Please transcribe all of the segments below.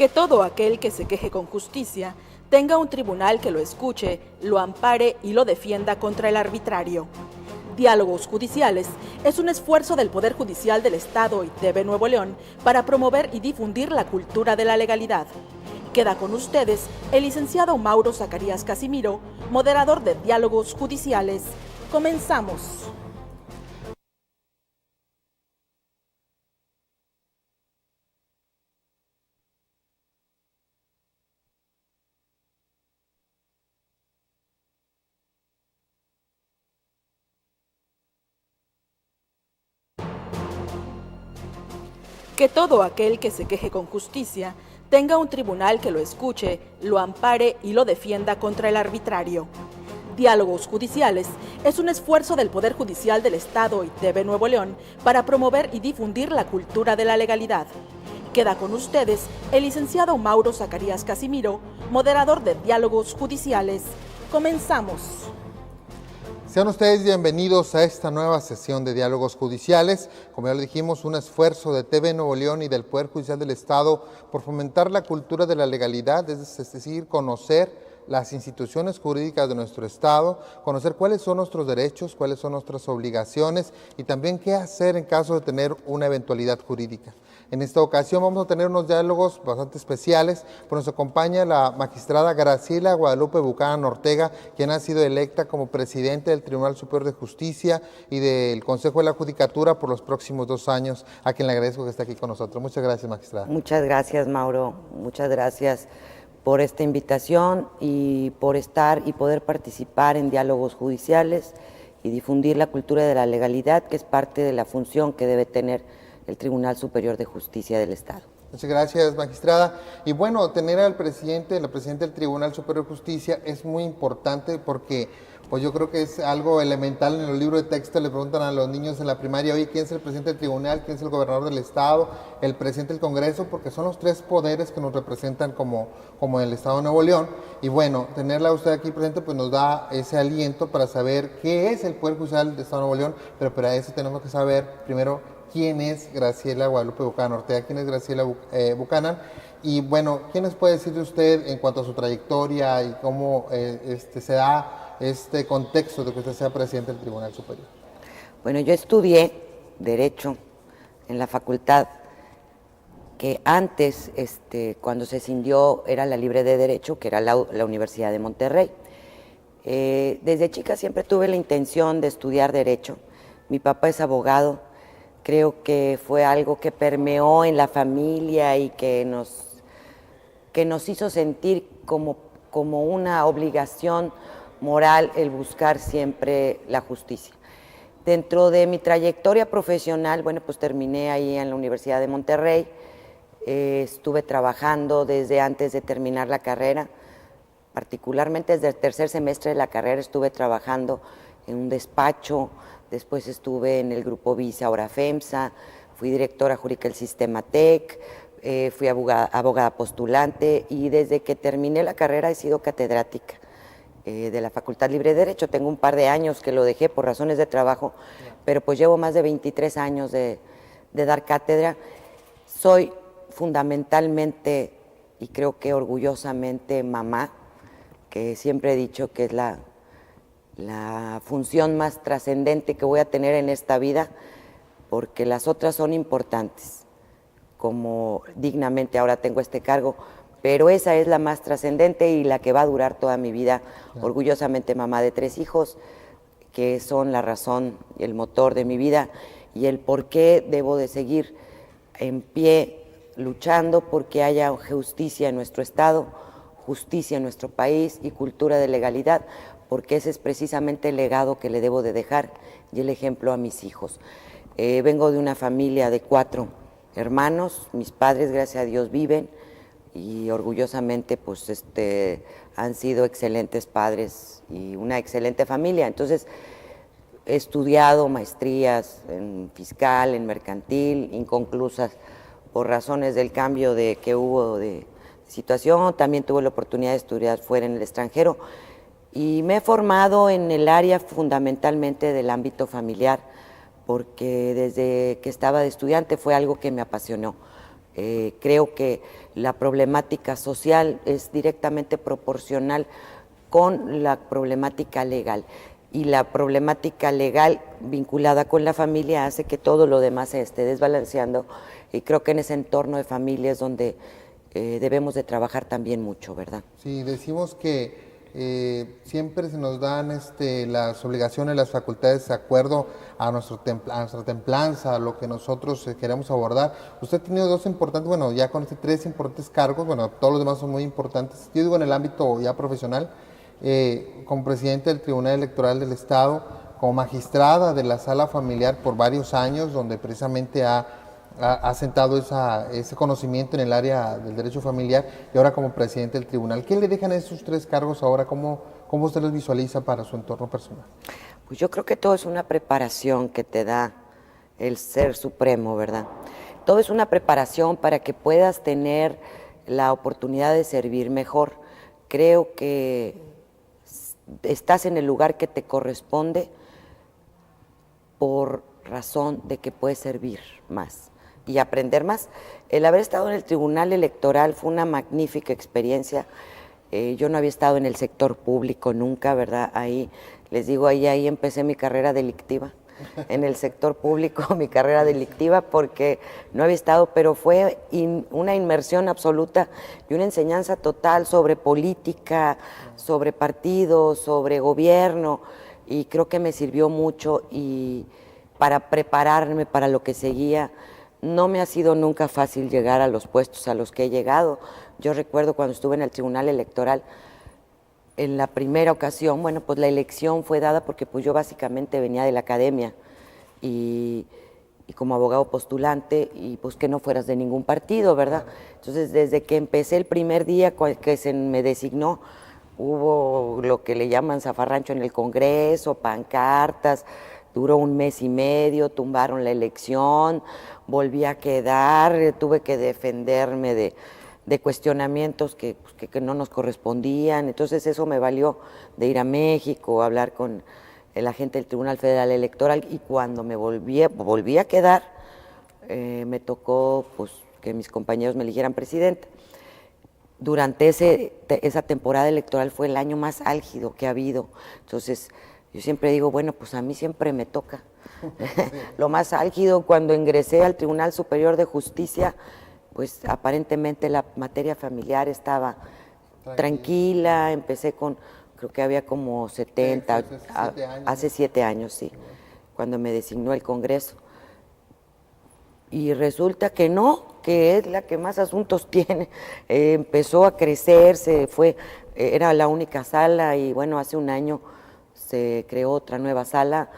Que todo aquel que se queje con justicia tenga un tribunal que lo escuche, lo ampare y lo defienda contra el arbitrario. Diálogos Judiciales es un esfuerzo del Poder Judicial del Estado y TV Nuevo León para promover y difundir la cultura de la legalidad. Queda con ustedes el licenciado Mauro Zacarías Casimiro, moderador de Diálogos Judiciales. Comenzamos. Que todo aquel que se queje con justicia tenga un tribunal que lo escuche, lo ampare y lo defienda contra el arbitrario. Diálogos Judiciales es un esfuerzo del Poder Judicial del Estado y TV Nuevo León para promover y difundir la cultura de la legalidad. Queda con ustedes el licenciado Mauro Zacarías Casimiro, moderador de Diálogos Judiciales. Comenzamos. Sean ustedes bienvenidos a esta nueva sesión de Diálogos Judiciales. Como ya lo dijimos, un esfuerzo de TV Nuevo León y del Poder Judicial del Estado por fomentar la cultura de la legalidad, es decir, conocer las instituciones jurídicas de nuestro Estado, conocer cuáles son nuestros derechos, cuáles son nuestras obligaciones y también qué hacer en caso de tener una eventualidad jurídica. En esta ocasión vamos a tener unos diálogos bastante especiales, pues nos acompaña la magistrada Graciela Guadalupe Buchanan Ortega, quien ha sido electa como presidente del Tribunal Superior de Justicia y del Consejo de la Judicatura por los próximos 2 años, a quien le agradezco que esté aquí con nosotros. Muchas gracias, magistrada. Muchas gracias, Mauro. Muchas gracias por esta invitación y por estar y poder participar en diálogos judiciales y difundir la cultura de la legalidad, que es parte de la función que debe tener el Tribunal Superior de Justicia del Estado. Muchas gracias, magistrada. Y bueno, tener al presidente, la presidenta del Tribunal Superior de Justicia es muy importante porque pues yo creo que es algo elemental. En los libros de texto le preguntan a los niños en la primaria, oye, ¿quién es el presidente del tribunal? ¿Quién es el gobernador del estado? ¿El presidente del Congreso? Porque son los 3 poderes que nos representan como el Estado de Nuevo León. Y bueno, tenerla usted aquí presente pues nos da ese aliento para saber qué es el Poder Judicial del Estado de Nuevo León, pero para eso tenemos que saber primero quién es Graciela Guadalupe Buchanan Ortega, quién es Graciela Buchanan. Y bueno, ¿qué nos puede decir de usted en cuanto a su trayectoria y cómo se da este contexto de que usted sea presidente del Tribunal Superior? Bueno, yo estudié Derecho en la facultad que antes, cuando se escindió, era la Libre de Derecho, que era la Universidad de Monterrey. Desde chica siempre tuve la intención de estudiar Derecho. Mi papá es abogado. Creo que fue algo que permeó en la familia y que nos hizo sentir como una obligación moral el buscar siempre la justicia. Dentro de mi trayectoria profesional, bueno, pues terminé ahí en la Universidad de Monterrey, estuve trabajando desde antes de terminar la carrera, particularmente desde el 3er semestre de la carrera estuve trabajando en un despacho. Después estuve en el Grupo Visa, ahora FEMSA, fui directora jurídica del Sistema TEC, fui abogada postulante y desde que terminé la carrera he sido catedrática de la Facultad Libre de Derecho. Tengo un par de años que lo dejé por razones de trabajo, pero pues llevo más de 23 años de dar cátedra. Soy fundamentalmente y creo que orgullosamente mamá, que siempre he dicho que es la función más trascendente que voy a tener en esta vida, porque las otras son importantes, como dignamente ahora tengo este cargo, pero esa es la más trascendente y la que va a durar toda mi vida. Orgullosamente mamá de 3 hijos, que son la razón y el motor de mi vida y el por qué debo de seguir en pie luchando porque haya justicia en nuestro Estado, justicia en nuestro país y cultura de legalidad, porque ese es precisamente el legado que le debo de dejar y el ejemplo a mis hijos. Vengo de una familia de 4 hermanos, mis padres, gracias a Dios, viven y orgullosamente pues han sido excelentes padres y una excelente familia. Entonces he estudiado maestrías en fiscal, en mercantil, inconclusas por razones del cambio que hubo de situación. También tuve la oportunidad de estudiar fuera en el extranjero. Y me he formado en el área fundamentalmente del ámbito familiar, porque desde que estaba de estudiante fue algo que me apasionó. Creo que la problemática social es directamente proporcional con la problemática legal, y la problemática legal vinculada con la familia hace que todo lo demás se esté desbalanceando, y creo que en ese entorno de familia es donde debemos de trabajar también mucho, ¿verdad? Sí, decimos que siempre se nos dan las obligaciones, las facultades de acuerdo a nuestra templanza, a lo que nosotros queremos abordar. Usted ha tenido dos importantes, bueno, ya con tres importantes cargos, bueno, todos los demás son muy importantes. Yo digo en el ámbito ya profesional, como presidente del Tribunal Electoral del Estado, como magistrada de la Sala Familiar por varios años, donde precisamente ha sentado ese conocimiento en el área del derecho familiar, y ahora como presidente del tribunal. ¿Qué le dejan esos tres cargos ahora? ¿Cómo usted los visualiza para su entorno personal? Pues yo creo que todo es una preparación que te da el Ser Supremo, ¿verdad? Todo es una preparación para que puedas tener la oportunidad de servir mejor. Creo que estás en el lugar que te corresponde por razón de que puedes servir más y aprender más. El haber estado en el Tribunal Electoral fue una magnífica experiencia. Yo no había estado en el sector público nunca, ¿verdad? Ahí, les digo, ahí empecé mi carrera delictiva, en el sector público, mi carrera delictiva, porque no había estado, pero fue una inmersión absoluta y una enseñanza total sobre política, sobre partidos, sobre gobierno, y creo que me sirvió mucho y para prepararme para lo que seguía. No me ha sido nunca fácil llegar a los puestos a los que he llegado. Yo recuerdo cuando estuve en el Tribunal Electoral, en la primera ocasión, bueno, pues la elección fue dada porque pues yo básicamente venía de la academia y como abogado postulante, y pues que no fueras de ningún partido, ¿verdad? Entonces, desde que empecé el primer día que se me designó, hubo lo que le llaman zafarrancho en el Congreso, pancartas, duró 1 mes y medio, tumbaron la elección, volví a quedar, tuve que defenderme de cuestionamientos que no nos correspondían. Entonces eso me valió de ir a México, hablar con el agente del Tribunal Federal Electoral, y cuando me volví a quedar, me tocó pues que mis compañeros me eligieran presidente. Durante esa temporada electoral fue el año más álgido que ha habido. Entonces yo siempre digo, bueno, pues a mí siempre me toca. Lo más álgido, cuando ingresé al Tribunal Superior de Justicia, pues aparentemente la materia familiar estaba tranquila. Empecé con, creo que había como 70, hace 7 años, sí, cuando me designó el Congreso. Y resulta que no, que es la que más asuntos tiene. Empezó a crecer, era la única sala, y bueno, hace 1 año se creó otra nueva sala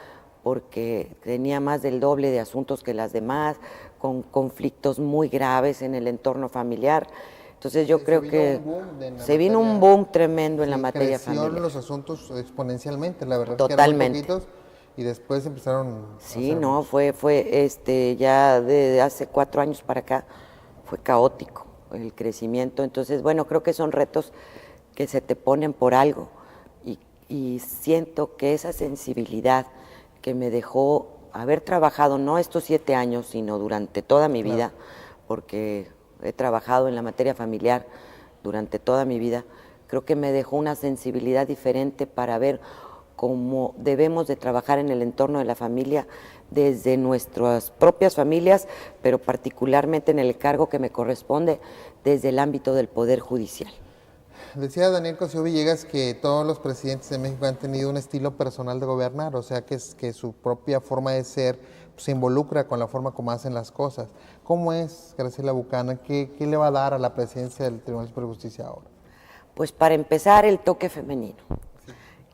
porque tenía más del doble de asuntos que las demás, con conflictos muy graves en el entorno familiar. Entonces yo creo que se vino un boom tremendo en la materia familiar. Crecieron los asuntos exponencialmente, la verdad. Totalmente. Que eran muy poquitos, y después empezaron sí, no, fue ya de hace 4 años para acá, fue caótico el crecimiento. Entonces, bueno, creo que son retos que se te ponen por algo, y siento que esa sensibilidad que me dejó haber trabajado, no estos 7 años, sino durante toda mi vida, porque he trabajado en la materia familiar durante toda mi vida, creo que me dejó una sensibilidad diferente para ver cómo debemos de trabajar en el entorno de la familia desde nuestras propias familias, pero particularmente en el cargo que me corresponde desde el ámbito del Poder Judicial. Decía Daniel Cosío Villegas que todos los presidentes de México han tenido un estilo personal de gobernar, o sea que su propia forma de ser se involucra con la forma como hacen las cosas. ¿Cómo es Graciela Buchanan? ¿Qué le va a dar a la presidencia del Tribunal Superior de Justicia ahora? Pues para empezar, el toque femenino,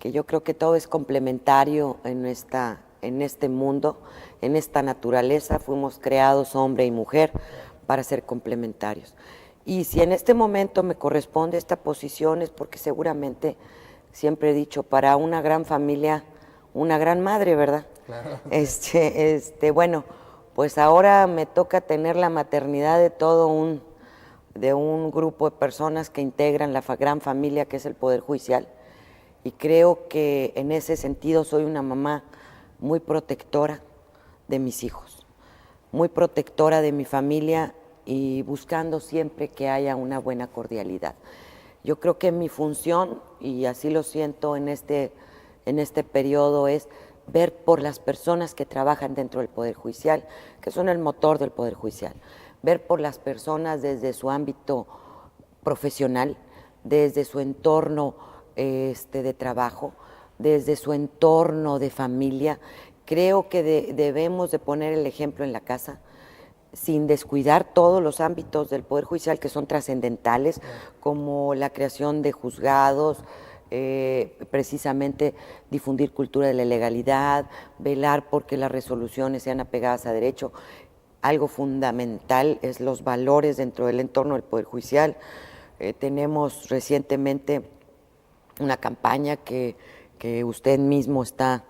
que yo creo que todo es complementario en este mundo, en esta naturaleza. Fuimos creados hombre y mujer para ser complementarios. Y si en este momento me corresponde esta posición es porque seguramente, siempre he dicho, para una gran familia, una gran madre, ¿verdad? Claro. Bueno, pues ahora me toca tener la maternidad de un grupo de personas que integran la gran familia que es el Poder Judicial, y creo que en ese sentido soy una mamá muy protectora de mis hijos, muy protectora de mi familia, y buscando siempre que haya una buena cordialidad. Yo creo que mi función, y así lo siento en este periodo, es ver por las personas que trabajan dentro del Poder Judicial, que son el motor del Poder Judicial, ver por las personas desde su ámbito profesional, desde su entorno de trabajo, desde su entorno de familia. Creo que debemos de poner el ejemplo en la casa, sin descuidar todos los ámbitos del Poder Judicial que son trascendentales, como la creación de juzgados, precisamente difundir cultura de la legalidad, velar porque las resoluciones sean apegadas a derecho. Algo fundamental es los valores dentro del entorno del Poder Judicial. Tenemos recientemente una campaña que usted mismo está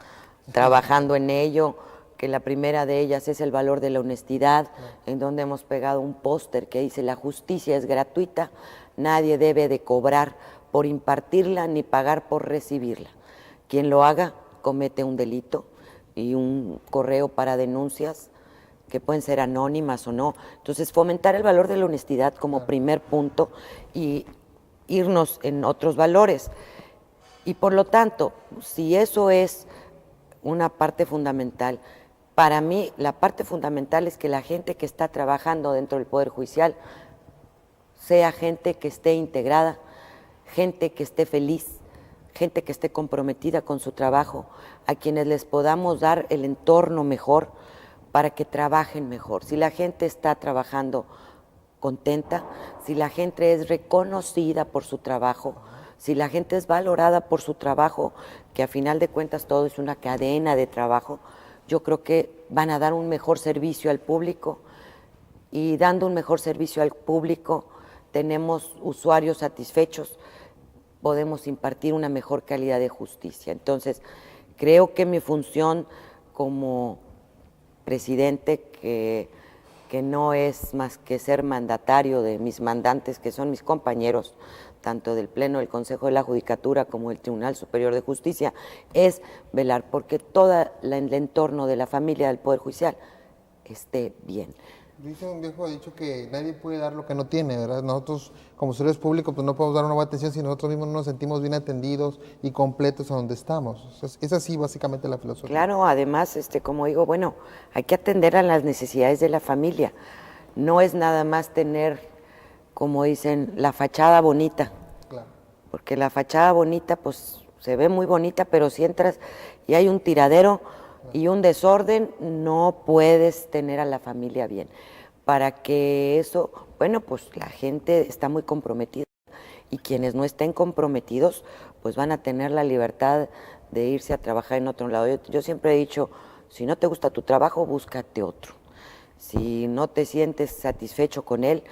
trabajando en ello, que la primera de ellas es el valor de la honestidad, en donde hemos pegado un póster que dice: la justicia es gratuita, nadie debe de cobrar por impartirla ni pagar por recibirla. Quien lo haga comete un delito, y un correo para denuncias que pueden ser anónimas o no. Entonces, fomentar el valor de la honestidad como primer punto y irnos en otros valores. Y por lo tanto, si eso es una parte fundamental, para mí la parte fundamental es que la gente que está trabajando dentro del Poder Judicial sea gente que esté integrada, gente que esté feliz, gente que esté comprometida con su trabajo, a quienes les podamos dar el entorno mejor para que trabajen mejor. Si la gente está trabajando contenta, si la gente es reconocida por su trabajo, si la gente es valorada por su trabajo, que a final de cuentas todo es una cadena de trabajo, yo creo que van a dar un mejor servicio al público, y dando un mejor servicio al público tenemos usuarios satisfechos, podemos impartir una mejor calidad de justicia. Entonces, creo que mi función como presidente, que no es más que ser mandatario de mis mandantes, que son mis compañeros, tanto del Pleno del Consejo de la Judicatura como del Tribunal Superior de Justicia, es velar porque todo el entorno de la familia del Poder Judicial esté bien. Dice un viejo dicho que nadie puede dar lo que no tiene, ¿verdad? Nosotros, como servidores públicos, pues no podemos dar una buena atención si nosotros mismos no nos sentimos bien atendidos y completos a donde estamos. Es así básicamente la filosofía. Claro, además, como digo, bueno, hay que atender a las necesidades de la familia. No es nada más tener, como dicen, la fachada bonita. Claro. Porque la fachada bonita, pues, se ve muy bonita, pero si entras y hay un tiradero y un desorden, no puedes tener a la familia bien. Para que eso, bueno, pues la gente está muy comprometida, y quienes no estén comprometidos, pues van a tener la libertad de irse a trabajar en otro lado. Yo siempre he dicho, si no te gusta tu trabajo, búscate otro. Si no te sientes satisfecho con él,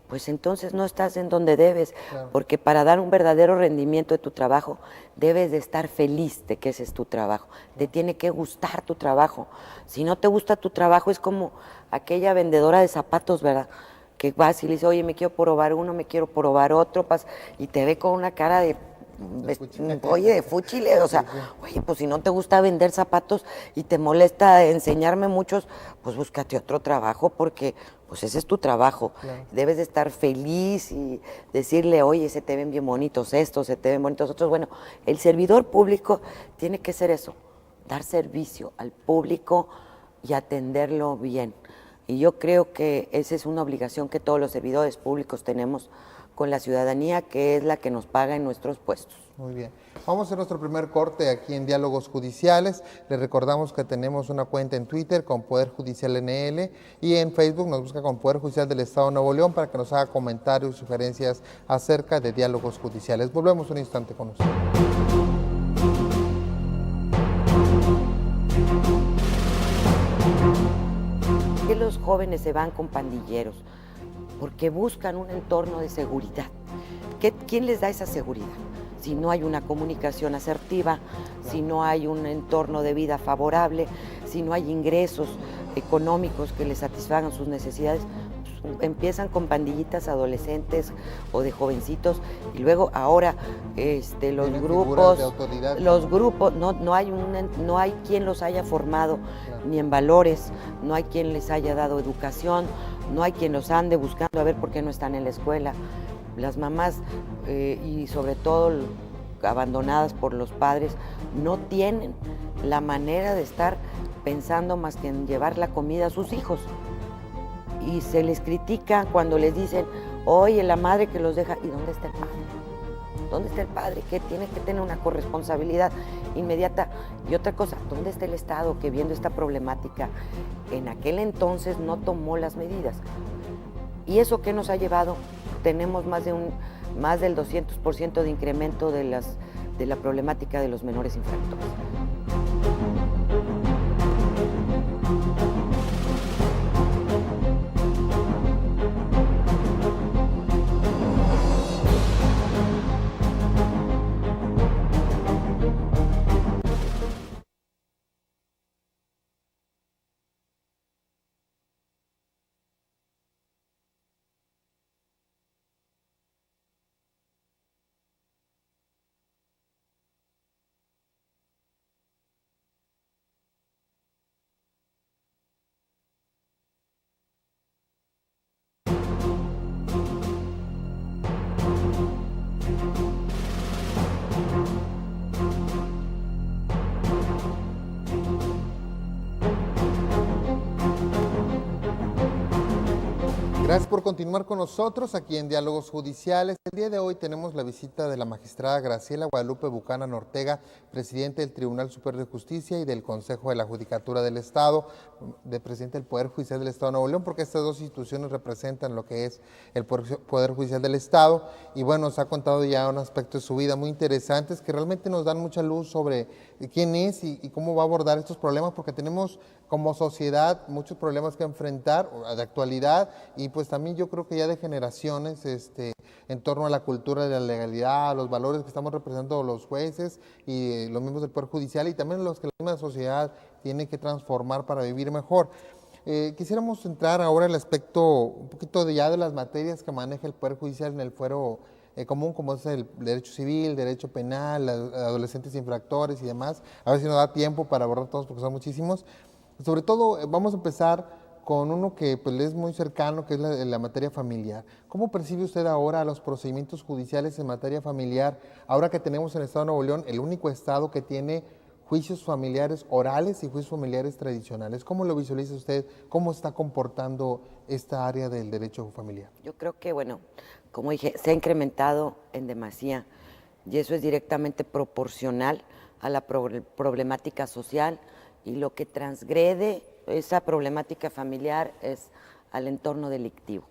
pues entonces no estás en donde debes, claro. Porque para dar un verdadero rendimiento de tu trabajo, debes de estar feliz de que ese es tu trabajo, te tiene que gustar tu trabajo. Si no te gusta tu trabajo, es como aquella vendedora de zapatos, ¿verdad?, que vas y le dices: oye, me quiero probar uno, me quiero probar otro, y te ve con una cara de fúchile, o sea, oye, pues si no te gusta vender zapatos y te molesta enseñarme muchos, pues búscate otro trabajo, porque pues ese es tu trabajo. Claro. Debes de estar feliz y decirle: oye, se te ven bien bonitos estos, se te ven bonitos otros. Bueno, el servidor público tiene que ser eso, dar servicio al público y atenderlo bien. Y yo creo que esa es una obligación que todos los servidores públicos tenemos con la ciudadanía, que es la que nos paga en nuestros puestos. Muy bien. Vamos a hacer nuestro primer corte aquí en Diálogos Judiciales. Les recordamos que tenemos una cuenta en Twitter con Poder Judicial NL, y en Facebook nos busca con Poder Judicial del Estado de Nuevo León para que nos haga comentarios y sugerencias acerca de Diálogos Judiciales. Volvemos un instante con ustedes. Que los jóvenes se van con pandilleros porque buscan un entorno de seguridad. ¿Quién les da esa seguridad? Si no hay una comunicación asertiva, si no hay un entorno de vida favorable, si no hay ingresos económicos que les satisfagan sus necesidades, pues empiezan con pandillitas adolescentes o de jovencitos, y luego ahora los grupos, no hay quien los haya formado, claro, ni en valores, no hay quien les haya dado educación, no hay quien los ande buscando a ver por qué no están en la escuela. Las mamás y sobre todo abandonadas por los padres no tienen la manera de estar pensando más que en llevar la comida a sus hijos. Y se les critica cuando les dicen, oye, la madre que los deja, ¿y dónde está el padre? ¿Dónde está el padre? Que tiene que tener una corresponsabilidad inmediata. Y otra cosa, ¿dónde está el Estado que viendo esta problemática en aquel entonces no tomó las medidas? ¿Y eso qué nos ha llevado? Tenemos más del 200% de incremento de la problemática de los menores infractores. Gracias por continuar con nosotros aquí en Diálogos Judiciales. El día de hoy tenemos la visita de la magistrada Graciela Guadalupe Buchanan Ortega, presidente del Tribunal Superior de Justicia y del Consejo de la Judicatura del Estado, de presidente del Poder Judicial del Estado de Nuevo León, porque estas dos instituciones representan lo que es el Poder Judicial del Estado. Y bueno, nos ha contado ya un aspecto de su vida muy interesantes que realmente nos dan mucha luz sobre quién es y cómo va a abordar estos problemas, porque tenemos como sociedad muchos problemas que enfrentar de actualidad y pues también yo creo que ya de generaciones en torno a la cultura de la legalidad, a los valores que estamos representando los jueces y los miembros del Poder Judicial y también los que la misma sociedad tiene que transformar para vivir mejor. Quisiéramos entrar ahora en el aspecto un poquito ya de las materias que maneja el Poder Judicial en el fuero común, como es el derecho civil, derecho penal, adolescentes infractores y demás. A ver si nos da tiempo para abordar todos porque son muchísimos. Sobre todo vamos a empezar con uno que pues, es muy cercano, que es la materia familiar. ¿Cómo percibe usted ahora los procedimientos judiciales en materia familiar, ahora que tenemos en el Estado de Nuevo León el único estado que tiene juicios familiares orales y juicios familiares tradicionales? ¿Cómo lo visualiza usted? ¿Cómo está comportando esta área del derecho familiar? Yo creo que, bueno, como dije, se ha incrementado en demasía y eso es directamente proporcional a la problemática social, y lo que transgrede esa problemática familiar es al entorno delictivo.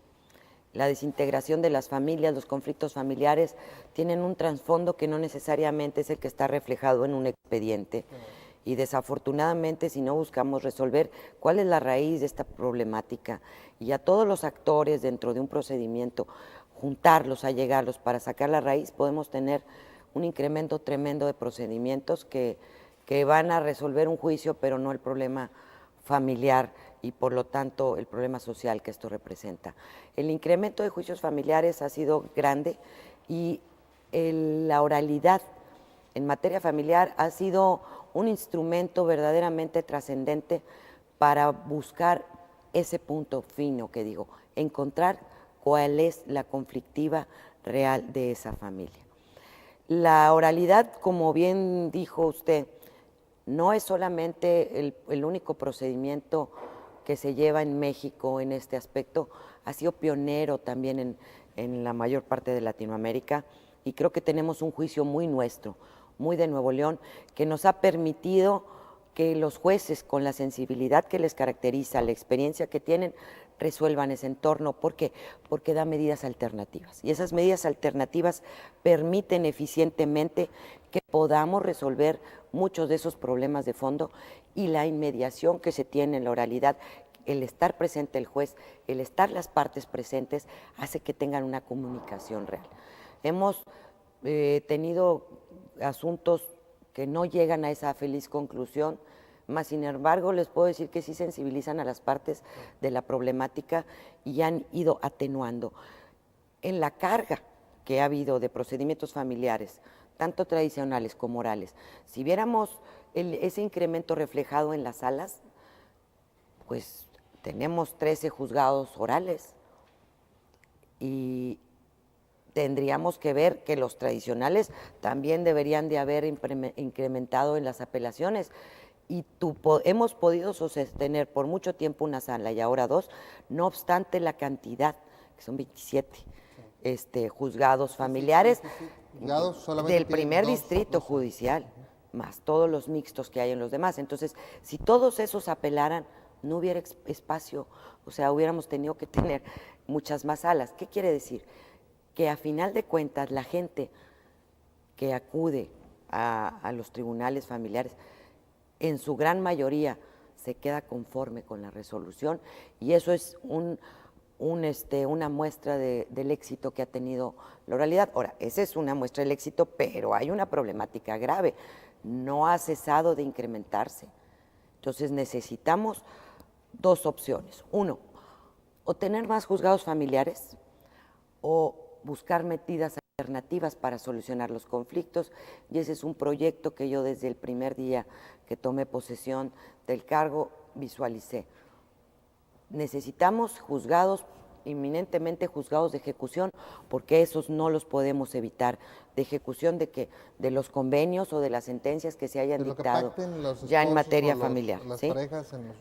La desintegración de las familias, los conflictos familiares tienen un trasfondo que no necesariamente es el que está reflejado en un expediente. Y desafortunadamente, si no buscamos resolver cuál es la raíz de esta problemática y a todos los actores dentro de un procedimiento, juntarlos, allegarlos para sacar la raíz, podemos tener un incremento tremendo de procedimientos que van a resolver un juicio, pero no el problema familiar y por lo tanto el problema social que esto representa. El incremento de juicios familiares ha sido grande y la oralidad en materia familiar ha sido un instrumento verdaderamente trascendente para buscar ese punto fino que digo, encontrar cuál es la conflictiva real de esa familia. La oralidad, como bien dijo usted, no es solamente el único procedimiento que se lleva en México en este aspecto, ha sido pionero también en la mayor parte de Latinoamérica y creo que tenemos un juicio muy nuestro, muy de Nuevo León, que nos ha permitido que los jueces, con la sensibilidad que les caracteriza, la experiencia que tienen, resuelvan ese entorno. ¿Por qué? Porque da medidas alternativas. Y esas medidas alternativas permiten eficientemente que podamos resolver muchos de esos problemas de fondo y la inmediación que se tiene en la oralidad, el estar presente el juez, el estar las partes presentes, hace que tengan una comunicación real. Hemos tenido asuntos que no llegan a esa feliz conclusión, mas sin embargo les puedo decir que sí sensibilizan a las partes de la problemática y han ido atenuando. En la carga que ha habido de procedimientos familiares, tanto tradicionales como orales, si viéramos ese incremento reflejado en las salas, pues tenemos 13 juzgados orales y tendríamos que ver que los tradicionales también deberían de haber incrementado en las apelaciones. Y hemos podido sostener por mucho tiempo una sala y ahora dos, no obstante la cantidad, que son 27 juzgados familiares del primer distrito judicial, más todos los mixtos que hay en los demás. Entonces, si todos esos apelaran, no hubiera espacio, o sea, hubiéramos tenido que tener muchas más salas. ¿Qué quiere decir? Que a final de cuentas la gente que acude a los tribunales familiares, en su gran mayoría se queda conforme con la resolución, y eso es una muestra del éxito que ha tenido la oralidad. Ahora, esa es una muestra del éxito, pero hay una problemática grave, no ha cesado de incrementarse. Entonces necesitamos dos opciones: uno, o tener más juzgados familiares o buscar medidas alternativas para solucionar los conflictos, y ese es un proyecto que yo desde el primer día que tomé posesión del cargo visualicé. Necesitamos juzgados, inminentemente juzgados de ejecución, porque esos no los podemos evitar, de ejecución de los convenios o de las sentencias que se hayan dictado ya en materia familiar, ¿sí?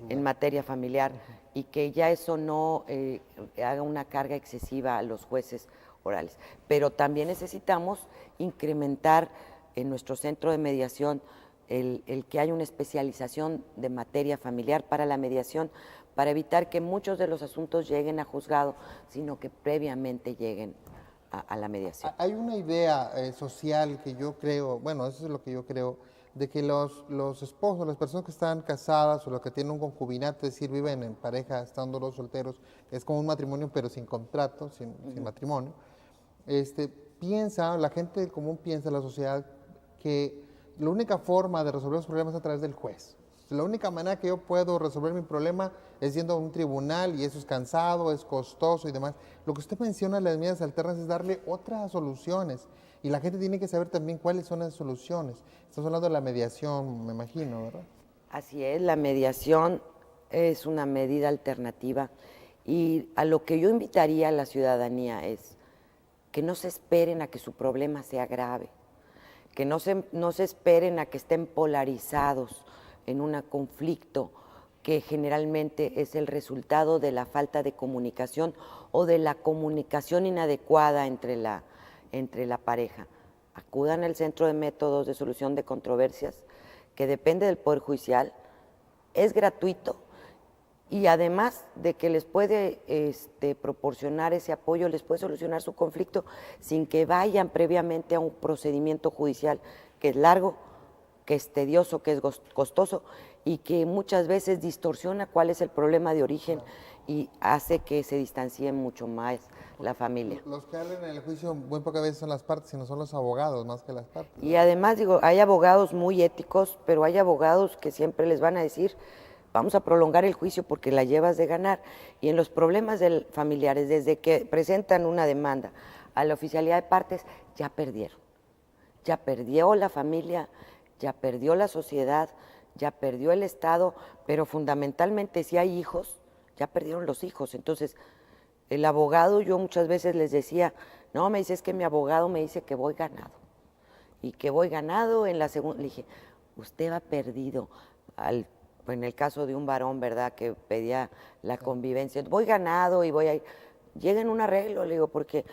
En materia familiar, y que ya eso no haga una carga excesiva a los jueces orales. Pero también necesitamos incrementar en nuestro centro de mediación el que haya una especialización de materia familiar para la mediación, para evitar que muchos de los asuntos lleguen a juzgado, sino que previamente lleguen a la mediación. Hay una idea social que yo creo, bueno, eso es lo que yo creo, de que los esposos, las personas que están casadas o los que tienen un concubinato, es decir, viven en pareja estando los solteros, es como un matrimonio pero sin contrato, sin matrimonio. La gente común piensa, la sociedad, que la única forma de resolver los problemas es a través del juez. La única manera que yo puedo resolver mi problema es yendo a un tribunal, y eso es cansado, es costoso y demás. Lo que usted menciona, las medidas alternas, es darle otras soluciones, y la gente tiene que saber también cuáles son las soluciones. Estamos hablando de la mediación, me imagino, ¿verdad? Así es, la mediación es una medida alternativa, y a lo que yo invitaría a la ciudadanía es que no se esperen a que su problema sea grave, que no se esperen a que estén polarizados en un conflicto que generalmente es el resultado de la falta de comunicación o de la comunicación inadecuada entre la pareja. Acudan al Centro de Métodos de Solución de Controversias, que depende del Poder Judicial, es gratuito, y además de que les puede proporcionar ese apoyo, les puede solucionar su conflicto sin que vayan previamente a un procedimiento judicial que es largo, que es tedioso, que es costoso, y que muchas veces distorsiona cuál es el problema de origen y hace que se distancie mucho más la familia. Los que hablan en el juicio muy pocas veces son las partes, sino son los abogados más que las partes, ¿no? Y además, digo, hay abogados muy éticos, pero hay abogados que siempre les van a decir: vamos a prolongar el juicio porque la llevas de ganar. Y en los problemas familiares, desde que presentan una demanda a la oficialidad de partes, ya perdieron. Ya perdió la familia, ya perdió la sociedad, ya perdió el Estado, pero fundamentalmente si hay hijos, ya perdieron los hijos. Entonces, el abogado, yo muchas veces les decía, no, me dice, es que mi abogado me dice que voy ganado, y que voy ganado en la segunda. Le dije, usted va perdido. En el caso de un varón, ¿verdad?, que pedía la convivencia, voy ganado y voy a ir. Llega en un arreglo, le digo, porque,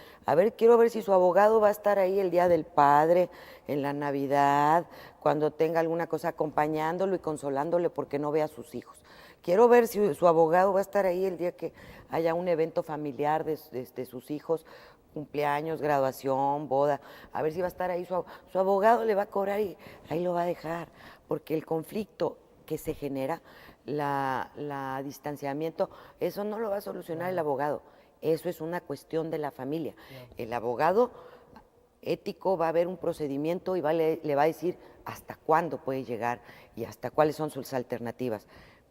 quiero ver si su abogado va a estar ahí el Día del Padre, en la Navidad, cuando tenga alguna cosa, acompañándolo y consolándole porque no ve a sus hijos. Quiero ver si su abogado va a estar ahí el día que haya un evento familiar de sus hijos, cumpleaños, graduación, boda, a ver si va a estar ahí su abogado, le va a cobrar y ahí lo va a dejar, porque el conflicto que se genera, la distanciamiento, eso no lo va a solucionar el abogado. Eso es una cuestión de la familia. El abogado ético va a ver un procedimiento y le va a decir hasta cuándo puede llegar y hasta cuáles son sus alternativas.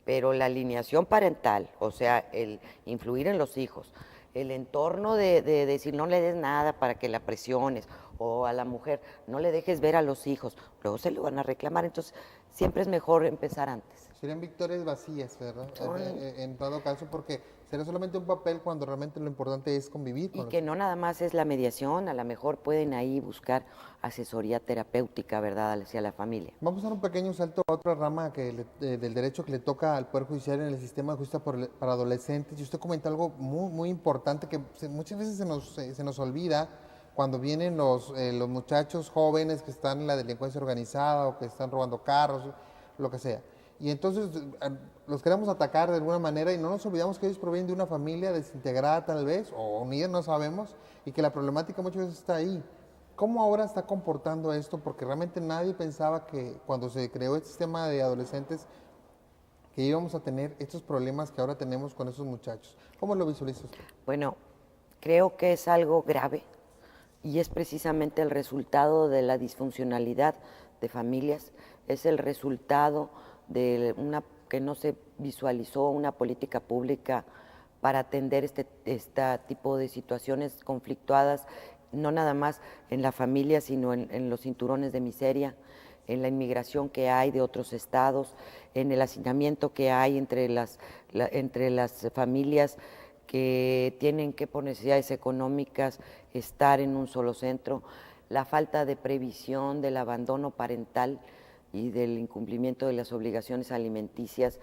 Pero la alineación parental, o sea, el influir en los hijos, el entorno de decir no le des nada para que la presiones, o a la mujer no le dejes ver a los hijos, luego se lo van a reclamar. Entonces siempre es mejor empezar antes. Serían victorias vacías, ¿verdad? Son- En todo caso, porque será solamente un papel cuando realmente lo importante es convivir Y con que los... no nada más es la mediación, a lo mejor pueden ahí buscar asesoría terapéutica, ¿verdad?, hacia la familia. Vamos a dar un pequeño salto a otra rama del derecho que le toca al Poder Judicial en el sistema de justicia para adolescentes. Y usted comentó algo muy importante que muchas veces se nos olvida cuando vienen los muchachos jóvenes que están en la delincuencia organizada o que están robando carros, lo que sea. Y entonces los queremos atacar de alguna manera y no nos olvidamos que ellos provienen de una familia desintegrada tal vez, o unida, no sabemos, y que la problemática muchas veces está ahí. ¿Cómo ahora está comportando esto? Porque realmente nadie pensaba que cuando se creó el sistema de adolescentes que íbamos a tener estos problemas que ahora tenemos con esos muchachos. ¿Cómo lo visualiza usted? Bueno, creo que es algo grave y es precisamente el resultado de la disfuncionalidad de familias, es el resultado de que no se visualizó una política pública para atender este tipo de situaciones conflictuadas, no nada más en la familia, sino en los cinturones de miseria, en la inmigración que hay de otros estados, en el hacinamiento que hay entre las familias que tienen que por necesidades económicas estar en un solo centro, la falta de previsión del abandono parental y del incumplimiento de las obligaciones alimenticias.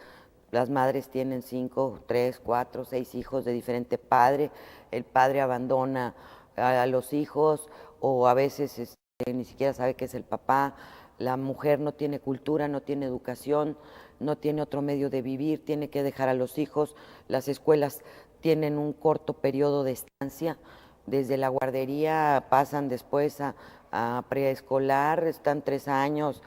Las madres tienen 5, 3, 4, 6 hijos de diferente padre, el padre abandona a los hijos o a veces ni siquiera sabe que es el papá, la mujer no tiene cultura, no tiene educación, no tiene otro medio de vivir, tiene que dejar a los hijos, las escuelas tienen un corto periodo de estancia, desde la guardería pasan después a preescolar, están 3 años,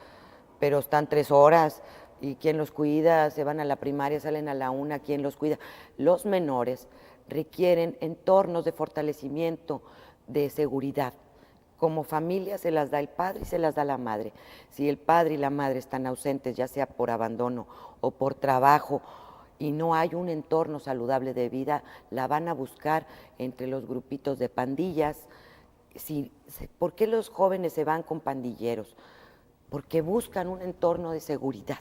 pero están 3 horas, y quién los cuida, se van a la primaria, salen a la 1, quién los cuida. Los menores requieren entornos de fortalecimiento, de seguridad. Como familia se las da el padre y se las da la madre. Si el padre y la madre están ausentes, ya sea por abandono o por trabajo, y no hay un entorno saludable de vida, la van a buscar entre los grupitos de pandillas. ¿Por qué los jóvenes se van con pandilleros? Porque buscan un entorno de seguridad.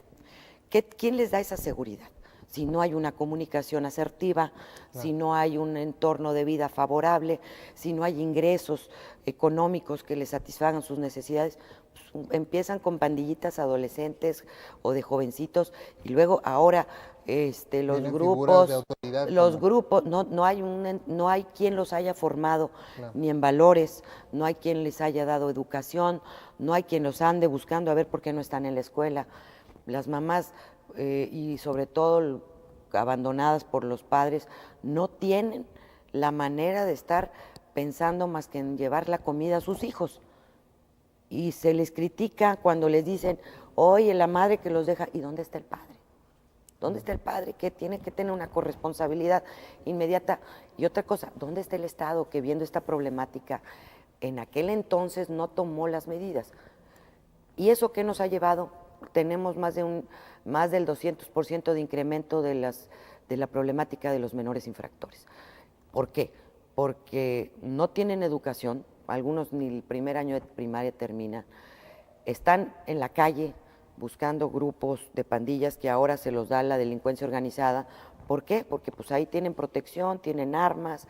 ¿Quién les da esa seguridad? Si no hay una comunicación asertiva, si no hay un entorno de vida favorable, si no hay ingresos económicos que les satisfagan sus necesidades, pues empiezan con pandillitas adolescentes o de jovencitos y luego ahora los grupos, no hay quien los haya formado ni en valores, no hay quien les haya dado educación, no hay quien los ande buscando a ver por qué no están en la escuela. Las mamás y sobre todo abandonadas por los padres no tienen la manera de estar pensando más que en llevar la comida a sus hijos. Y se les critica cuando les dicen, oye, la madre que los deja, ¿y dónde está el padre? ¿Dónde está el padre que tiene que tener una corresponsabilidad inmediata? Y otra cosa, ¿dónde está el Estado que viendo esta problemática en aquel entonces no tomó las medidas? ¿Y eso qué nos ha llevado? Tenemos más del 200% de incremento de la problemática de los menores infractores. ¿Por qué? Porque no tienen educación, algunos ni el primer año de primaria terminan, están en la calle buscando grupos de pandillas que ahora se los da la delincuencia organizada. ¿Por qué? Porque pues ahí tienen protección, tienen armas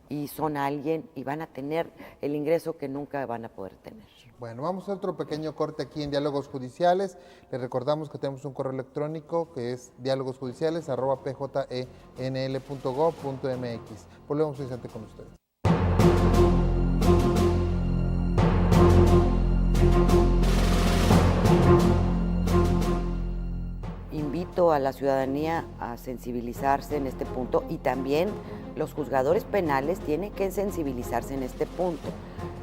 y son alguien y van a tener el ingreso que nunca van a poder tener. Bueno, vamos a hacer otro pequeño corte aquí en Diálogos Judiciales. Les recordamos que tenemos un correo electrónico que es dialogosjudiciales@pjnl.gov.mx. Volvemos un instante con ustedes. Invito a la ciudadanía a sensibilizarse en este punto y también los juzgadores penales tienen que sensibilizarse en este punto.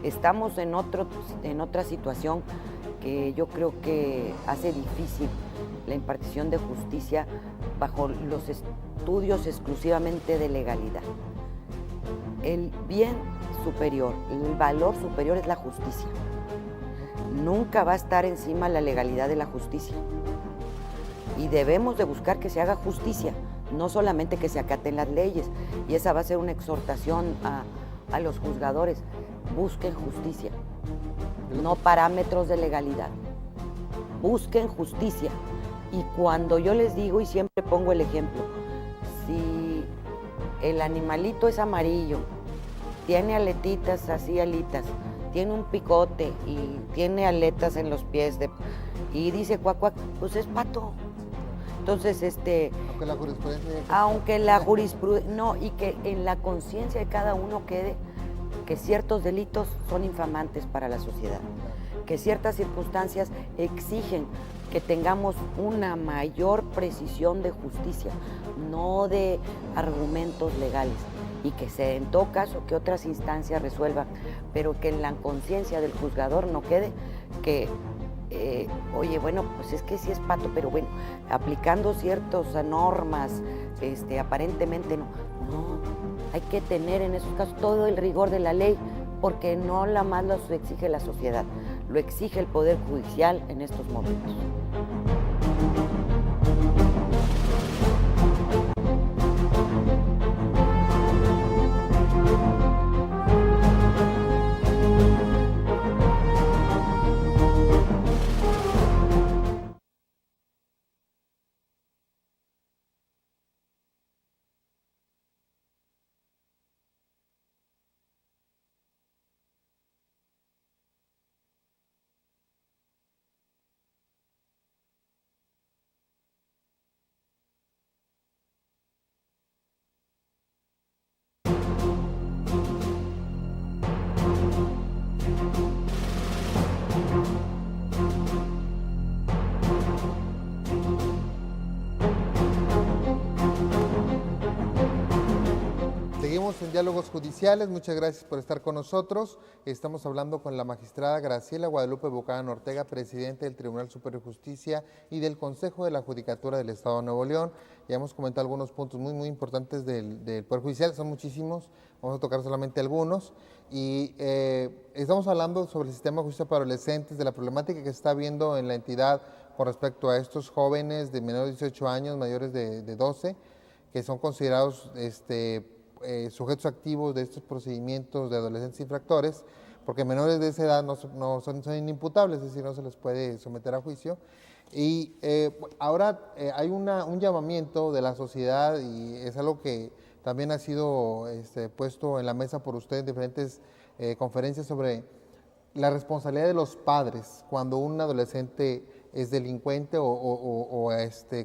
Estamos en otra situación que yo creo que hace difícil la impartición de justicia bajo los estudios exclusivamente de legalidad. El bien superior, el valor superior es la justicia. Nunca va a estar encima la legalidad de la justicia. Y debemos de buscar que se haga justicia, no solamente que se acaten las leyes. Y esa va a ser una exhortación a los juzgadores. Busquen justicia, no parámetros de legalidad. Busquen justicia. Y cuando yo les digo, y siempre pongo el ejemplo, si el animalito es amarillo, tiene aletitas así, alitas, tiene un picote y tiene aletas en los pies y dice cuac, cuac, pues es pato. Entonces, aunque la jurisprudencia, no, y que en la conciencia de cada uno quede que ciertos delitos son infamantes para la sociedad, que ciertas circunstancias exigen que tengamos una mayor precisión de justicia, no de argumentos legales, y que se, en todo caso, que otras instancias resuelvan, pero que en la conciencia del juzgador no quede que oye, bueno, pues es que sí es pato, pero bueno, aplicando ciertas normas, aparentemente no. No, hay que tener en esos casos todo el rigor de la ley, porque no la más lo exige la sociedad, lo exige el Poder Judicial en estos momentos. Seguimos en Diálogos Judiciales, muchas gracias por estar con nosotros. Estamos hablando con la magistrada Graciela Guadalupe Buchanan Ortega, presidente del Tribunal Superior de Justicia y del Consejo de la Judicatura del Estado de Nuevo León. Ya hemos comentado algunos puntos muy importantes del Poder Judicial, son muchísimos, vamos a tocar solamente algunos. Y estamos hablando sobre el sistema de justicia para adolescentes, de la problemática que se está viendo en la entidad con respecto a estos jóvenes de menores de 18 años, mayores de 12, que son considerados sujetos activos de estos procedimientos de adolescentes infractores, porque menores de esa edad son inimputables, es decir, no se les puede someter a juicio. Y ahora hay un llamamiento de la sociedad, y es algo que también ha sido puesto en la mesa por usted en diferentes conferencias, sobre la responsabilidad de los padres cuando un adolescente es delincuente o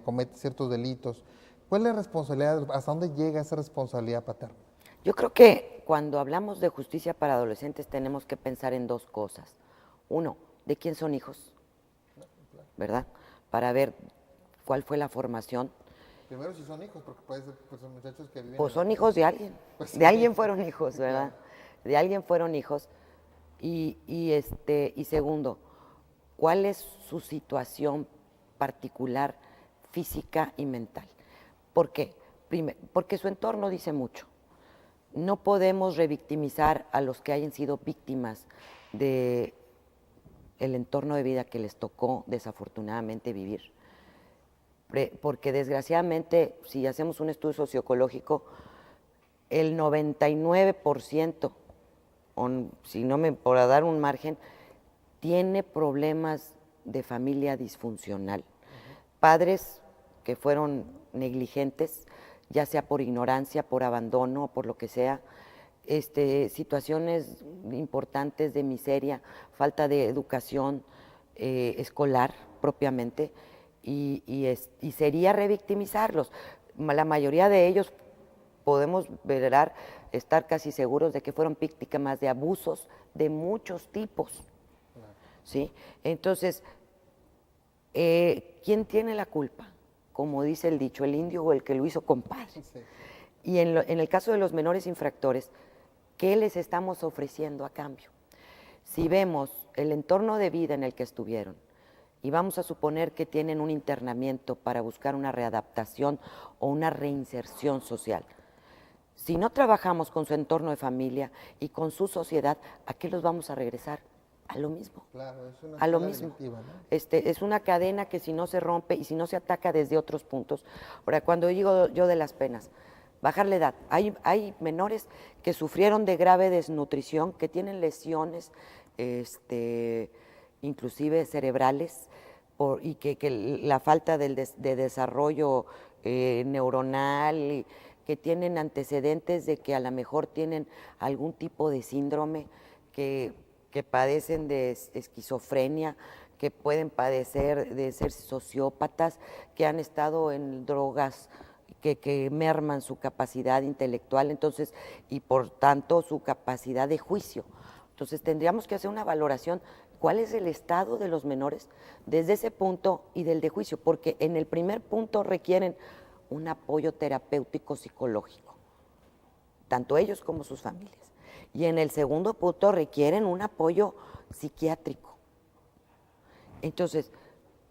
comete ciertos delitos. ¿Cuál es la responsabilidad? ¿Hasta dónde llega esa responsabilidad paterna? Yo creo que cuando hablamos de justicia para adolescentes tenemos que pensar en dos cosas. Uno, ¿de quién son hijos? ¿Verdad? Para ver cuál fue la formación. Primero, si son hijos, porque puede ser pues, son muchachos que viven... Pues son hijos de alguien. Pues, de alguien fueron hijos, ¿verdad? De alguien fueron hijos. Y segundo, ¿cuál es su situación particular, física y mental? ¿Por qué? Primero, porque su entorno dice mucho. No podemos revictimizar a los que hayan sido víctimas del entorno de vida que les tocó desafortunadamente vivir. Porque desgraciadamente, si hacemos un estudio socioecológico, el 99%, si no me por dar un margen, tiene problemas de familia disfuncional. Padres que fueron negligentes, ya sea por ignorancia, por abandono, por lo que sea, situaciones importantes de miseria, falta de educación escolar propiamente, y sería revictimizarlos. La mayoría de ellos podemos estar casi seguros de que fueron víctimas de abusos de muchos tipos, ¿sí? Entonces, ¿quién tiene la culpa? Como dice el dicho, el indio o el que lo hizo compadre. Sí. Y en el caso de los menores infractores, ¿qué les estamos ofreciendo a cambio? Si vemos el entorno de vida en el que estuvieron, y vamos a suponer que tienen un internamiento para buscar una readaptación o una reinserción social, si no trabajamos con su entorno de familia y con su sociedad, ¿a qué los vamos a regresar? A lo mismo. Claro, es una a lo mismo. ¿No? Es una cadena que si no se rompe y si no se ataca desde otros puntos. Ahora, cuando digo yo de las penas, bajar la edad. Hay menores que sufrieron de grave desnutrición, que tienen lesiones, inclusive cerebrales, y que la falta de desarrollo neuronal, y que tienen antecedentes de que a lo mejor tienen algún tipo de síndrome, que padecen de esquizofrenia, que pueden padecer de ser sociópatas, que han estado en drogas que merman su capacidad intelectual, entonces, y por tanto su capacidad de juicio. Entonces tendríamos que hacer una valoración, cuál es el estado de los menores desde ese punto y del de juicio, porque en el primer punto requieren un apoyo terapéutico psicológico, tanto ellos como sus familias. Y en el segundo punto requieren un apoyo psiquiátrico. Entonces,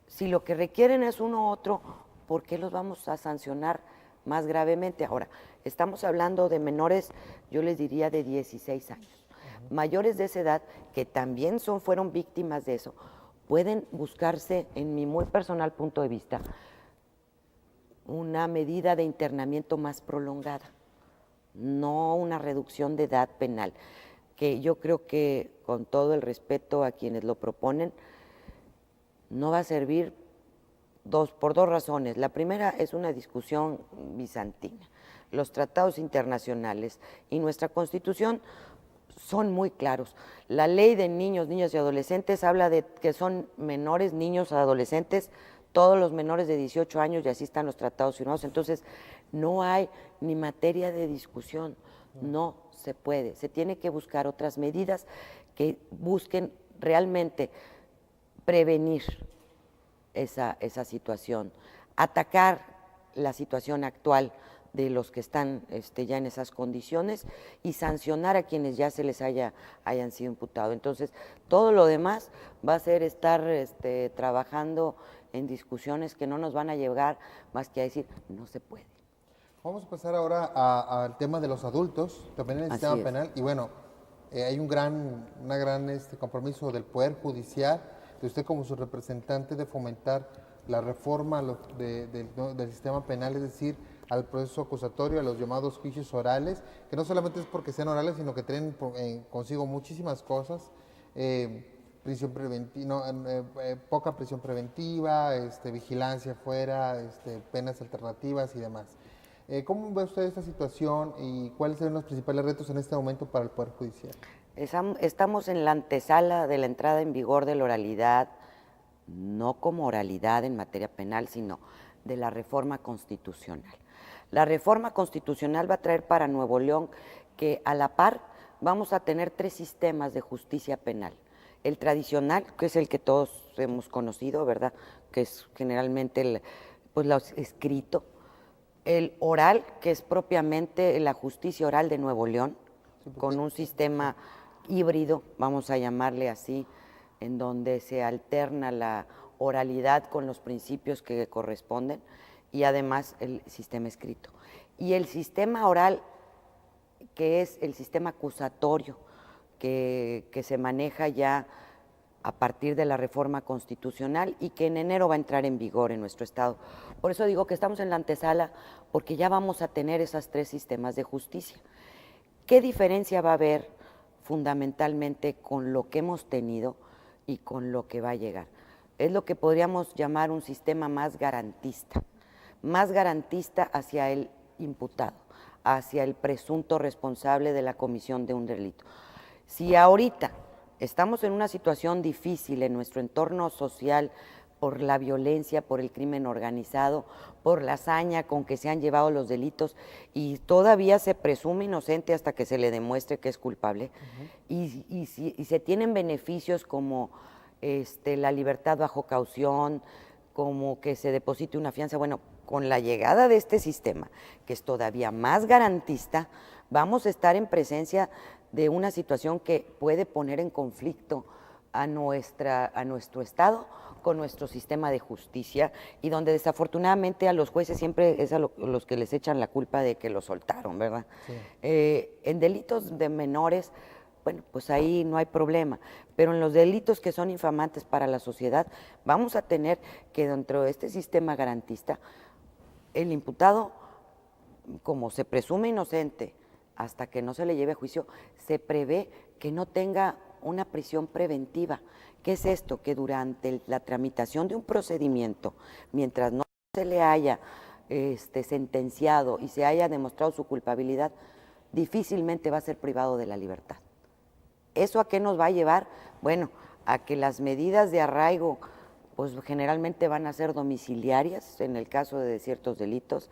si lo que requieren es uno u otro, ¿por qué los vamos a sancionar más gravemente? Ahora, estamos hablando de menores, yo les diría de 16 años. Mayores de esa edad, que también fueron víctimas de eso, pueden buscarse, en mi muy personal punto de vista, una medida de internamiento más prolongada, no una reducción de edad penal, que yo creo que, con todo el respeto a quienes lo proponen, no va a servir por dos razones. La primera es una discusión bizantina. Los tratados internacionales y nuestra Constitución son muy claros. La ley de niños, niñas y adolescentes habla de que son menores, niños, adolescentes, todos los menores de 18 años, y así están los tratados firmados. Entonces, no hay ni materia de discusión, no se puede. Se tiene que buscar otras medidas que busquen realmente prevenir esa situación, atacar la situación actual de los que están ya en esas condiciones y sancionar a quienes ya se les hayan sido imputado. Entonces, todo lo demás va a ser estar trabajando en discusiones que no nos van a llevar más que a decir, no se puede. Vamos a pasar ahora al tema de los adultos, también en el sistema penal. Y bueno, hay un gran compromiso del Poder Judicial, de usted como su representante, de fomentar la reforma del sistema penal, es decir, al proceso acusatorio, a los llamados juicios orales, que no solamente es porque sean orales, sino que tienen consigo muchísimas cosas, prisión preventiva, poca prisión preventiva, vigilancia afuera, penas alternativas y demás. ¿Cómo ve usted esta situación y cuáles son los principales retos en este momento para el Poder Judicial? Estamos en la antesala de la entrada en vigor de la oralidad, no como oralidad en materia penal, sino de la reforma constitucional. La reforma constitucional va a traer para Nuevo León que a la par vamos a tener 3 sistemas de justicia penal. El tradicional, que es el que todos hemos conocido, ¿verdad? Que es generalmente lo escrito. El oral, que es propiamente la justicia oral de Nuevo León, con un sistema híbrido, vamos a llamarle así, en donde se alterna la oralidad con los principios que corresponden, y además el sistema escrito. Y el sistema oral, que es el sistema acusatorio, que se maneja ya a partir de la reforma constitucional y que en enero va a entrar en vigor en nuestro estado. Por eso digo que estamos en la antesala, porque ya vamos a tener esos 3 sistemas de justicia. ¿Qué diferencia va a haber fundamentalmente con lo que hemos tenido y con lo que va a llegar? Es lo que podríamos llamar un sistema más garantista hacia el imputado, hacia el presunto responsable de la comisión de un delito. Si ahorita estamos en una situación difícil en nuestro entorno social por la violencia, por el crimen organizado, por la hazaña con que se han llevado los delitos y todavía se presume inocente hasta que se le demuestre que es culpable, y se tienen beneficios como la libertad bajo caución, como que se deposite una fianza. Bueno, con la llegada de este sistema, que es todavía más garantista, vamos a estar en presencia de una situación que puede poner en conflicto a nuestro Estado con nuestro sistema de justicia, y donde desafortunadamente a los jueces siempre es a los que les echan la culpa de que los soltaron, ¿verdad? Sí. En delitos de menores, bueno, pues ahí no hay problema, pero en los delitos que son infamantes para la sociedad, vamos a tener que dentro de este sistema garantista, el imputado, como se presume inocente hasta que no se le lleve a juicio, se prevé que no tenga una prisión preventiva. ¿Qué es esto? Que durante la tramitación de un procedimiento, mientras no se le haya sentenciado y se haya demostrado su culpabilidad, difícilmente va a ser privado de la libertad. ¿Eso a qué nos va a llevar? Bueno, a que las medidas de arraigo pues generalmente van a ser domiciliarias en el caso de ciertos delitos,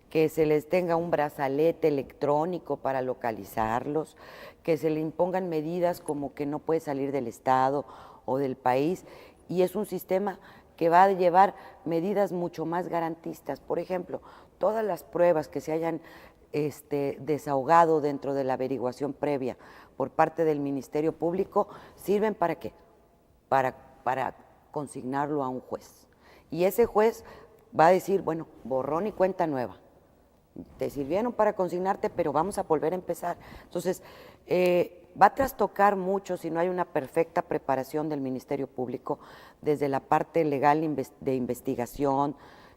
que se les tenga un brazalete electrónico para localizarlos, que se le impongan medidas como que no puede salir del estado o del país, y es un sistema que va a llevar medidas mucho más garantistas. Por ejemplo, todas las pruebas que se hayan desahogado dentro de la averiguación previa por parte del Ministerio Público sirven ¿para qué? Para consignarlo a un juez. Y ese juez va a decir, bueno, borrón y cuenta nueva. Te sirvieron para consignarte, pero vamos a volver a empezar. Entonces, va a trastocar mucho si no hay una perfecta preparación del Ministerio Público desde la parte legal de investigación,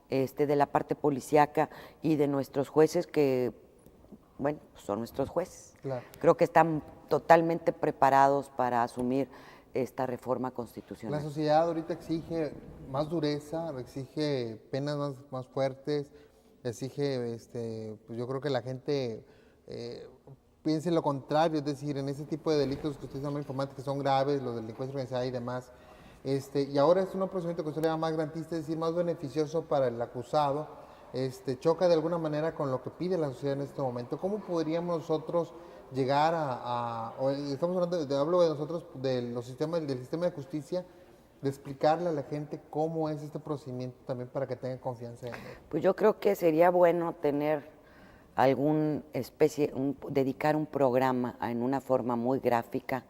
de la parte policíaca y de nuestros jueces que, bueno, son nuestros jueces. Claro. Creo que están totalmente preparados para asumir esta reforma constitucional. La sociedad ahorita exige más dureza, exige penas más fuertes, exige, pues yo creo que la gente piense lo contrario, es decir, en ese tipo de delitos que ustedes llaman informantes, que son graves, los de delincuencia organizada y demás, y ahora es un procedimiento que usted le llama más garantista, es decir, más beneficioso para el acusado, choca de alguna manera con lo que pide la sociedad en este momento. ¿Cómo podríamos nosotros llegar estamos hablando, hablo de nosotros, del sistema de justicia, de explicarle a la gente cómo es este procedimiento también para que tengan confianza en él? Pues yo creo que sería bueno tener dedicar un programa en una forma muy gráfica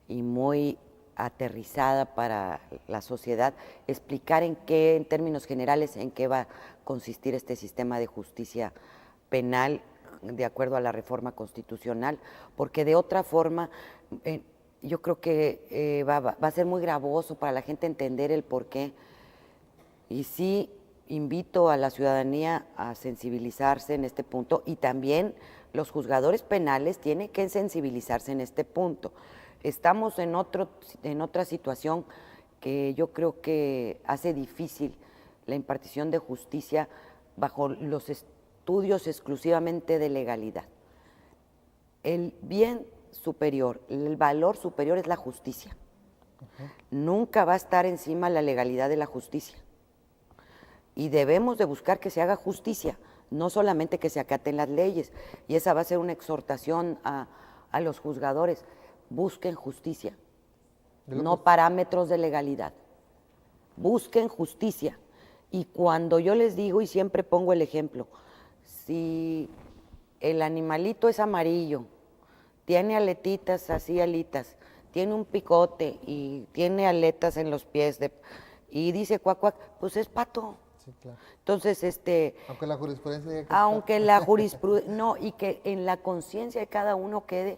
y muy aterrizada para la sociedad, explicar en términos generales, en qué va a consistir este sistema de justicia penal de acuerdo a la reforma constitucional, porque de otra forma yo creo que va a ser muy gravoso para la gente entender el porqué. Y sí invito a la ciudadanía a sensibilizarse en este punto, y también los juzgadores penales tienen que sensibilizarse en este punto. Estamos en otra situación que yo creo que hace difícil la impartición de justicia bajo los estudios exclusivamente de legalidad. El bien superior, el valor superior es la justicia. Nunca va a estar encima la legalidad de la justicia. Y debemos de buscar que se haga justicia, no solamente que se acaten las leyes. Y esa va a ser una exhortación a los juzgadores. Busquen justicia, no parámetros de legalidad. Busquen justicia. Y cuando yo les digo, y siempre pongo el ejemplo, si el animalito es amarillo, tiene aletitas, así alitas, tiene un picote y tiene aletas en los pies y dice cuac, cuac, pues es pato. Sí, claro. Entonces, aunque la jurisprudencia diga que aunque la jurisprudencia, no, y que en la conciencia de cada uno quede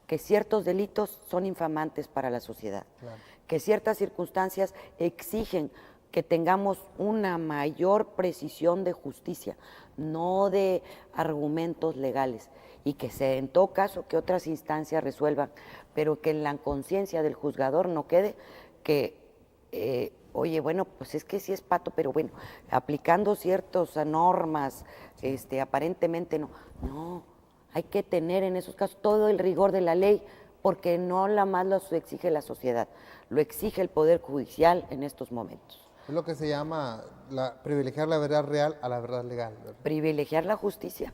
que ciertos delitos son infamantes para la sociedad, claro, que ciertas circunstancias exigen que tengamos una mayor precisión de justicia, no de argumentos legales, y que en todo caso que otras instancias resuelvan, pero que en la conciencia del juzgador no quede que, oye, bueno, pues es que sí es pato, pero bueno, aplicando ciertas normas, aparentemente no, hay que tener en esos casos todo el rigor de la ley, porque no la más lo exige la sociedad, lo exige el Poder Judicial en estos momentos. Es lo que se llama privilegiar la verdad real a la verdad legal, ¿verdad? Privilegiar la justicia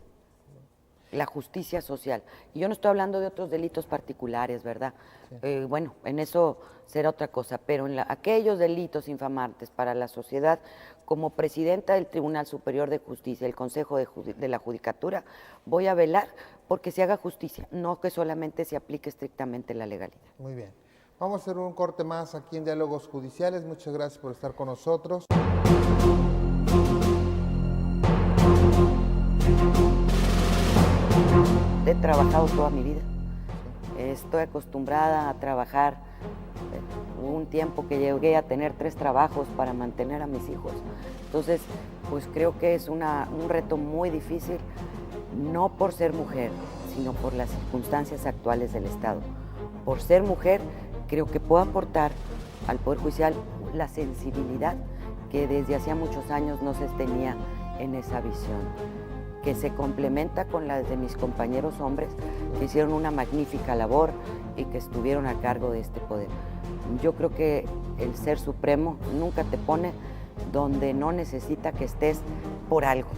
social. Y yo no estoy hablando de otros delitos particulares, ¿verdad? Sí. Bueno, en eso será otra cosa, pero en aquellos delitos infamantes para la sociedad, como presidenta del Tribunal Superior de Justicia, el Consejo de la Judicatura, voy a velar porque se haga justicia, no que solamente se aplique estrictamente la legalidad. Muy bien. Vamos a hacer un corte más aquí en Diálogos Judiciales. Muchas gracias por estar con nosotros. He trabajado toda mi vida. Estoy acostumbrada a trabajar. Hubo un tiempo que llegué a tener 3 trabajos para mantener a mis hijos. Entonces, pues creo que es un reto muy difícil, no por ser mujer, sino por las circunstancias actuales del Estado. por ser mujer, creo que puedo aportar al Poder Judicial la sensibilidad que desde hacía muchos años no se tenía en esa visión, que se complementa con la de mis compañeros hombres que hicieron una magnífica labor y que estuvieron a cargo de este poder. Yo creo que el Ser Supremo nunca te pone donde no necesita que estés por algo.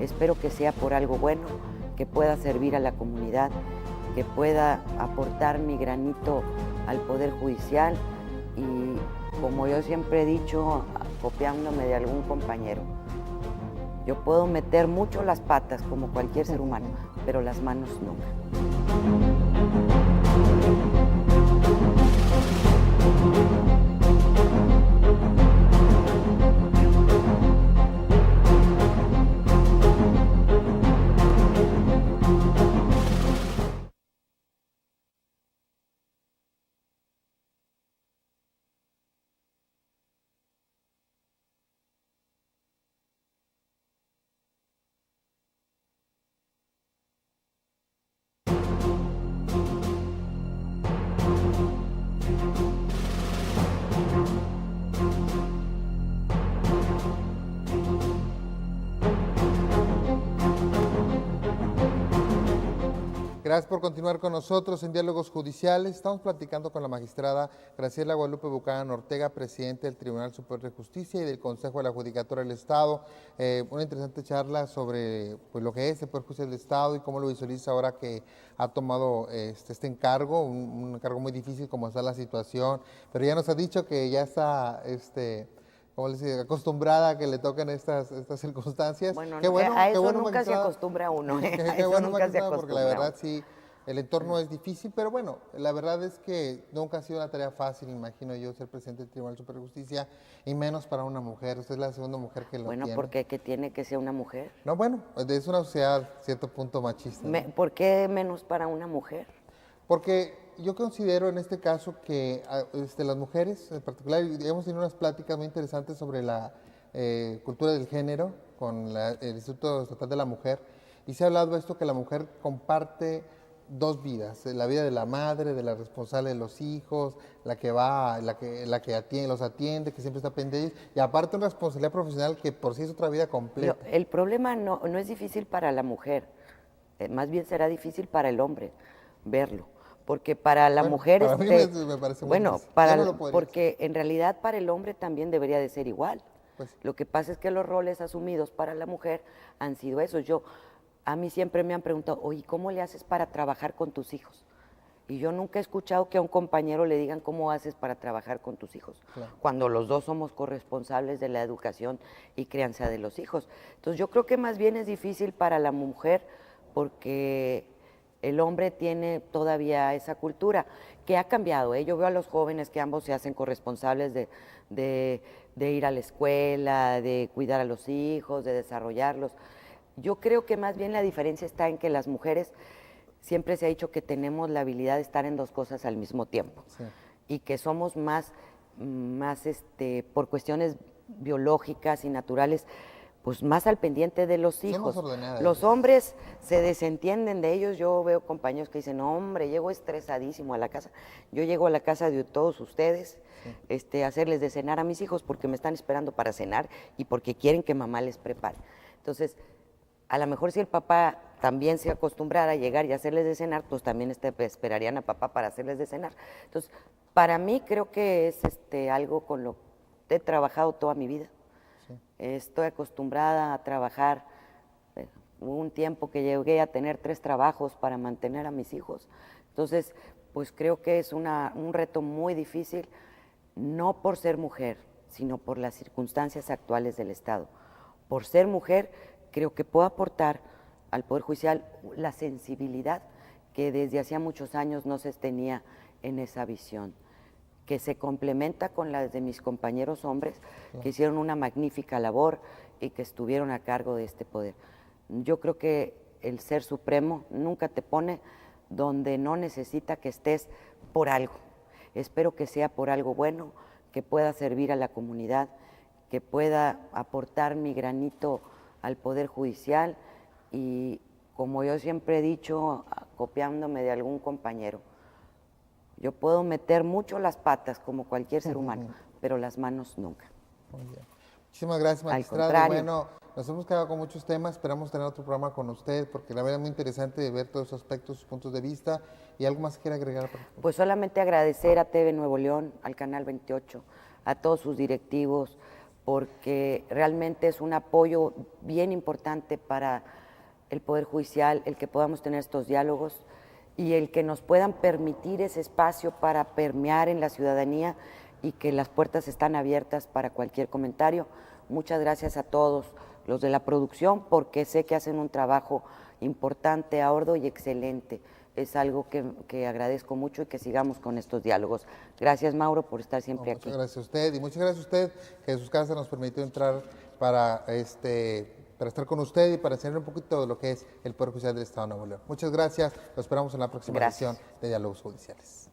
Espero que sea por algo bueno, que pueda servir a la comunidad, que pueda aportar mi granito al Poder Judicial y, como yo siempre he dicho, copiándome de algún compañero, yo puedo meter mucho las patas como cualquier ser humano, pero las manos nunca. Gracias por continuar con nosotros en Diálogos Judiciales. Estamos platicando con la magistrada Graciela Guadalupe Buchanan Ortega, presidente del Tribunal Superior de Justicia y del Consejo de la Judicatura del Estado. Una interesante charla sobre pues, lo que es el Poder Judicial del Estado y cómo lo visualiza ahora que ha tomado este encargo, un encargo muy difícil como está la situación, pero ya nos ha dicho que ya está como les digo, acostumbrada a que le toquen estas circunstancias. Bueno, qué bueno, a eso qué bueno, nunca magistrada. se acostumbra uno. Qué bueno, magistrada, porque la verdad sí, el entorno es difícil, pero bueno, la verdad es que nunca ha sido una tarea fácil, imagino yo, ser presidente del Tribunal Superior de Justicia, y menos para una mujer. Usted es la segunda mujer que lo tiene. Bueno, ¿por qué que tiene que ser una mujer? No, bueno, es una sociedad cierto punto machista. ¿No? ¿Por qué menos para una mujer? Porque yo considero en este caso que las mujeres en particular, y hemos tenido unas pláticas muy interesantes sobre la cultura del género con el Instituto Estatal de la Mujer, y se ha hablado de esto que la mujer comparte dos vidas, la vida de la madre, de la responsable de los hijos, la que va, la que atiende, los atiende, que siempre está pendiente, y aparte una responsabilidad profesional que por sí es otra vida completa. El problema no es difícil para la mujer, más bien será difícil para el hombre verlo, porque para la mujer para mí me parece muy difícil. Porque en realidad para el hombre también debería de ser igual. Pues, lo que pasa es que los roles asumidos para la mujer han sido esos. A mí siempre me han preguntado, oye, ¿cómo le haces para trabajar con tus hijos? Y yo nunca he escuchado que a un compañero le digan cómo haces para trabajar con tus hijos, claro, cuando los dos somos corresponsables de la educación y crianza de los hijos. Entonces yo creo que más bien es difícil para la mujer porque el hombre tiene todavía esa cultura que ha cambiado. Yo veo a los jóvenes que ambos se hacen corresponsables de ir a la escuela, de cuidar a los hijos, de desarrollarlos. Yo creo que más bien la diferencia está en que las mujeres siempre se ha dicho que tenemos la habilidad de estar en dos cosas al mismo tiempo, sí, y que somos más por cuestiones biológicas y naturales, pues más al pendiente de los hijos. Los hombres se desentienden de ellos. Yo veo compañeros que dicen, no, hombre, llego estresadísimo a la casa. Yo llego a la casa de todos ustedes, sí, a hacerles de cenar a mis hijos porque me están esperando para cenar y porque quieren que mamá les prepare. Entonces, a lo mejor si el papá también se acostumbrara a llegar y hacerles de cenar, pues también esperarían a papá para hacerles de cenar. Entonces, para mí creo que es algo con lo que he trabajado toda mi vida. Sí. Estoy acostumbrada a trabajar. Hubo un tiempo que llegué a tener 3 trabajos para mantener a mis hijos. Entonces, pues creo que es un reto muy difícil, no por ser mujer, sino por las circunstancias actuales del Estado. Por ser mujer, creo que puedo aportar al Poder Judicial la sensibilidad que desde hacía muchos años no se tenía en esa visión, que se complementa con la de mis compañeros hombres, claro, que hicieron una magnífica labor y que estuvieron a cargo de este poder. Yo creo que el Ser Supremo nunca te pone donde no necesita que estés por algo. Espero que sea por algo bueno, que pueda servir a la comunidad, que pueda aportar mi granito al Poder Judicial y, como yo siempre he dicho, copiándome de algún compañero, Yo puedo meter mucho las patas como cualquier ser humano, pero las manos nunca. Muy bien. Muchísimas gracias, magistrada. contrario. Bueno, nos hemos quedado con muchos temas, esperamos tener otro programa con usted, porque la verdad es muy interesante ver todos esos aspectos, sus puntos de vista, y algo más que quiera agregar. Pues solamente agradecer a TV Nuevo León, al Canal 28, a todos sus directivos, porque realmente es un apoyo bien importante para el Poder Judicial, el que podamos tener estos diálogos y el que nos puedan permitir ese espacio para permear en la ciudadanía y que las puertas están abiertas para cualquier comentario. Muchas gracias a todos los de la producción, porque sé que hacen un trabajo importante, arduo y excelente. Es algo que agradezco mucho y que sigamos con estos diálogos. Gracias, Mauro, por estar siempre aquí. Muchas gracias a usted, y muchas gracias a usted que de sus casas nos permitió entrar para estar con usted y para enseñar un poquito de lo que es el Poder Judicial del Estado de Nuevo León. Muchas gracias, lo esperamos en la próxima edición de Diálogos Judiciales.